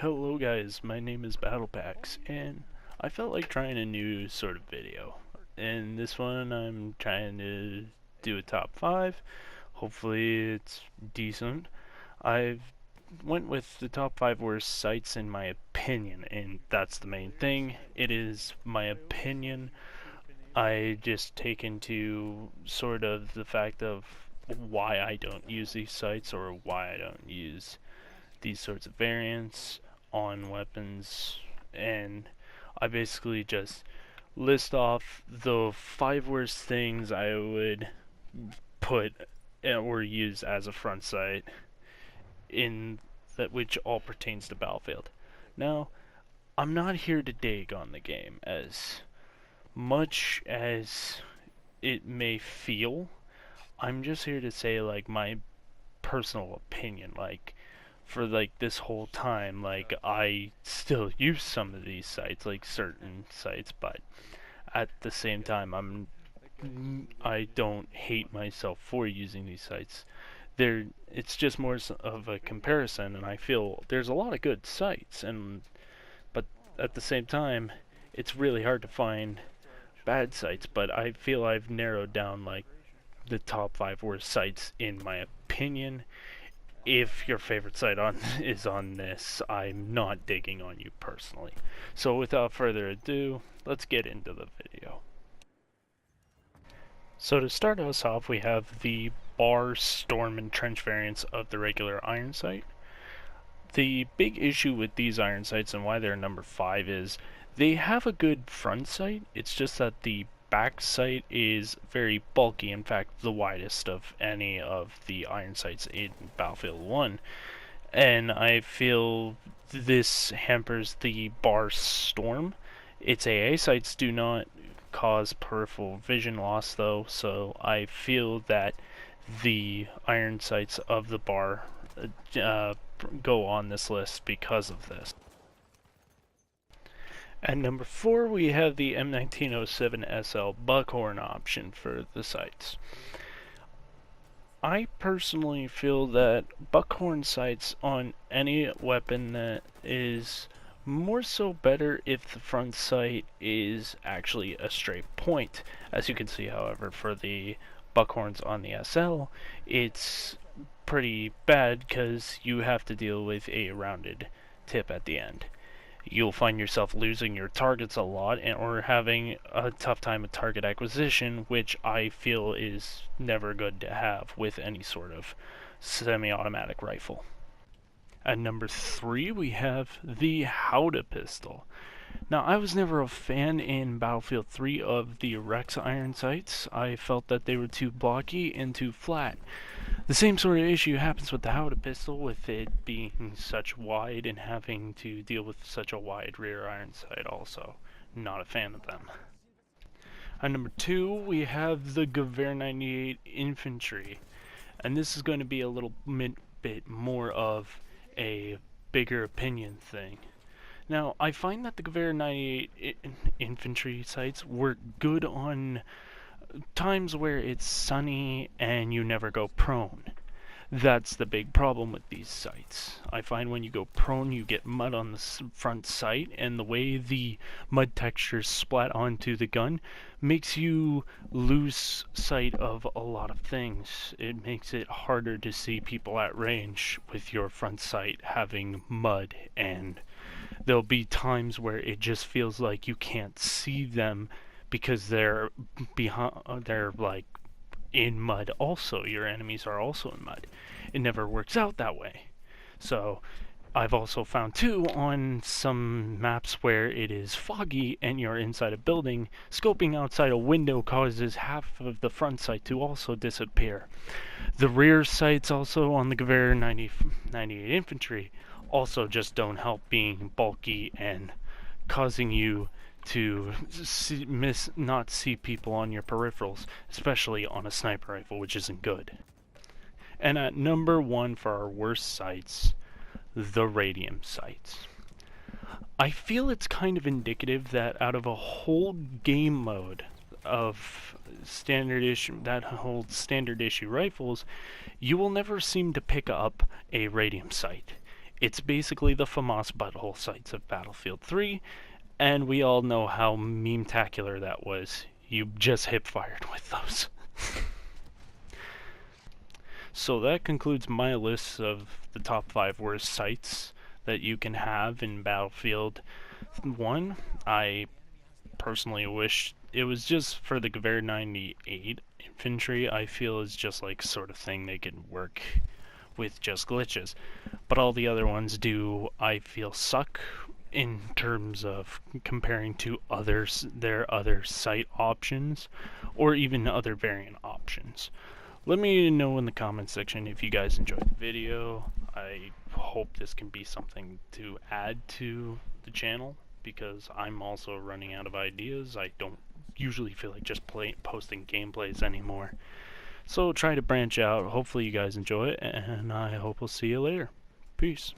Hello guys, my name is Battlepacks, and I felt like trying a new sort of video. In this one, I'm trying to do a top 5. Hopefully it's decent. I've went with the top 5 worst sites in my opinion, and that's the main thing. It is my opinion. I just take into sort of the fact of why I don't use these sites or why I don't use these sorts of variants on weapons, and I basically just list off the 5 worst things I would put or use as a front sight in that which all pertains to Battlefield. Now, I'm not here to dig on the game as much as it may feel. I'm just here to say like my personal opinion, like for like this whole time, like I still use some of these sites, like certain sites, but at the same time I don't hate myself for using these sites. It's just more of a comparison, and I feel there's a lot of good sites, and but at the same time it's really hard to find bad sites, but I feel I've narrowed down like the top 5 worst sites in my opinion. If your favorite site is on this, I'm not digging on you personally. So without further ado, let's get into the video. So to start us off, we have the bar, storm, and trench variants of the regular iron sight. The big issue with these iron sights and why they're number 5 is they have a good front sight. It's just that the back sight is very bulky, in fact the widest of any of the iron sights in Battlefield 1, and I feel this hampers the bar storm. Its AA sights do not cause peripheral vision loss though, so I feel that the iron sights of the bar go on this list because of this. At number 4, we have the M1907 SL Buckhorn option for the sights. I personally feel that Buckhorn sights on any weapon that is more so better if the front sight is actually a straight point. As you can see, however, for the Buckhorns on the SL, it's pretty bad because you have to deal with a rounded tip at the end. You'll find yourself losing your targets a lot or having a tough time with target acquisition, which I feel is never good to have with any sort of semi-automatic rifle. At number 3, we have the Howdah pistol. Now, I was never a fan in Battlefield 3 of the Rex iron sights. I felt that they were too blocky and too flat. The same sort of issue happens with the Howdah pistol, with it being such wide and having to deal with such a wide rear iron sight also. Not a fan of them. At number 2, we have the Gewehr 98 Infantry. And this is going to be a little bit more of a bigger opinion thing. Now, I find that the Gewehr 98 infantry sights work good on times where it's sunny and you never go prone. That's the big problem with these sights. I find when you go prone, you get mud on the front sight, and the way the mud textures splat onto the gun makes you lose sight of a lot of things. It makes it harder to see people at range with your front sight having mud, and there'll be times where it just feels like you can't see them because they're like in mud also. Your enemies are also in mud. It never works out that way. So I've also found too on some maps where it is foggy and you're inside a building, scoping outside a window causes half of the front sight to also disappear. The rear sights also on the Gewehr 98 infantry also just don't help, being bulky and causing you to not see people on your peripherals, especially on a sniper rifle, which isn't good. And at number 1 for our worst sights, the radium sights. I feel it's kind of indicative that out of a whole game mode of standard issue that holds standard issue rifles, you will never seem to pick up a radium sight. It's basically the FAMAS butthole sights of Battlefield 3, and we all know how meme-tacular that was. You just hip-fired with those. So that concludes my list of the top 5 worst sights that you can have in Battlefield 1. I personally wish it was just for the Gewehr 98 infantry. I feel is just like sort of thing they can work with just glitches, but all the other ones do, I feel, suck in terms of comparing to others, their other sight options or even other variant options. Let me know in the comments section if you guys enjoyed the video. I hope this can be something to add to the channel, because I'm also running out of ideas. I don't usually feel like just posting gameplays anymore. So try to branch out. Hopefully you guys enjoy it, and I hope we'll see you later. Peace.